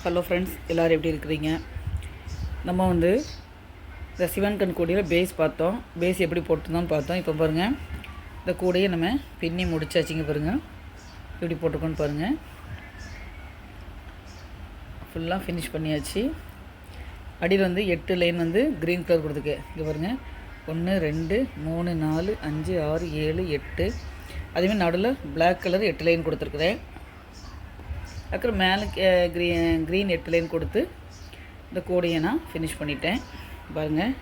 Hello friends, எல்லோரும் எப்படி இருக்கிறீங்க? நம்ம இந்த சிவன் கண் கூடையில் பேஸ் பார்த்தோம். பேஸ் எப்படி போட்டுருந்தோன்னு பார்த்தோம். இப்போ பாருங்கள், இந்த கூடையை நம்ம பின்னி முடிச்சாச்சிங்க. பாருங்கள் எப்படி போட்டிருக்கோன்னு பாருங்கள். ஃபுல்லாக ஃபினிஷ் பண்ணியாச்சு. அடியில் 8 லைன் க்ரீன் கலர் கொடுத்துருக்கு. இங்கே பாருங்கள், 1 2 3 4 5 6 7 8. அதேமாதிரி நடுவில் பிளாக் கலர் 8 லைன் கொடுத்துருக்குறேன். அப்புறம் மேலே க்ரீன் 8 லைன் கொடுத்து இந்த கூடையை நான் ஃபினிஷ் பண்ணிட்டேன். பாருங்கள்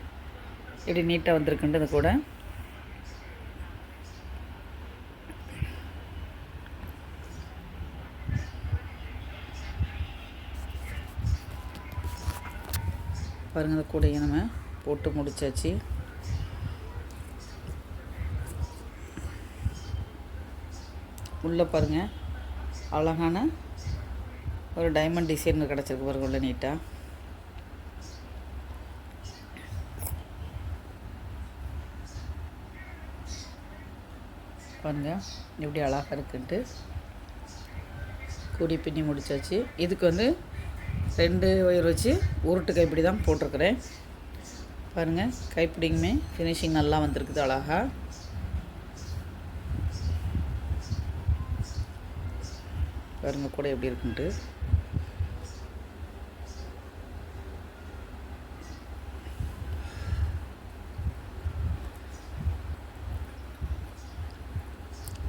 எப்படி நீட்டாக வந்திருக்குன்ட்டு இந்த கூடை. பாருங்கள், இந்த கூடையை நம்ம போட்டு முடிச்சாச்சு. உள்ளே பாருங்கள், அழகான ஒரு டைமண்ட் டிசைன் கிடச்சிருக்கு பாருங்க. உள்ள நீட்டாக பாருங்கள் எப்படி அழகாக இருக்குன்ட்டு. கூடி பின்னி முடிச்சாச்சு. இதுக்கு 2 ஒயர் வச்சு உருட்டு கைப்பிடி தான் போட்டிருக்கிறேன். பாருங்கள், கைப்பிடிங்குமே ஃபினிஷிங் நல்லா வந்திருக்குது அழகாக. பாருங்கள் கூட எப்படி இருக்குன்ட்டு.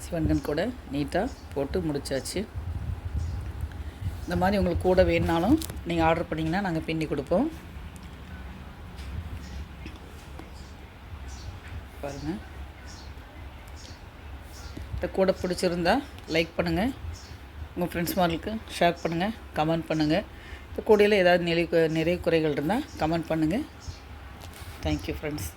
சிவன்கண் கூட நீட்டாக போட்டு முடிச்சாச்சு. இந்த மாதிரி உங்களுக்கு கூட வேணுனாலும் நீங்கள் ஆர்டர் பண்ணிங்கன்னா நாங்கள் பின்னி கொடுப்போம். பாருங்கள், இந்த கூட பிடிச்சிருந்தா லைக் பண்ணுங்கள், உங்கள் ஃப்ரெண்ட்ஸ் மார்களுக்கு ஷேர் பண்ணுங்கள், கமெண்ட் பண்ணுங்கள். இந்த கூடையில் ஏதாவது நிறைய குறைகள் இருந்தால் கமெண்ட் பண்ணுங்கள். Thank you friends.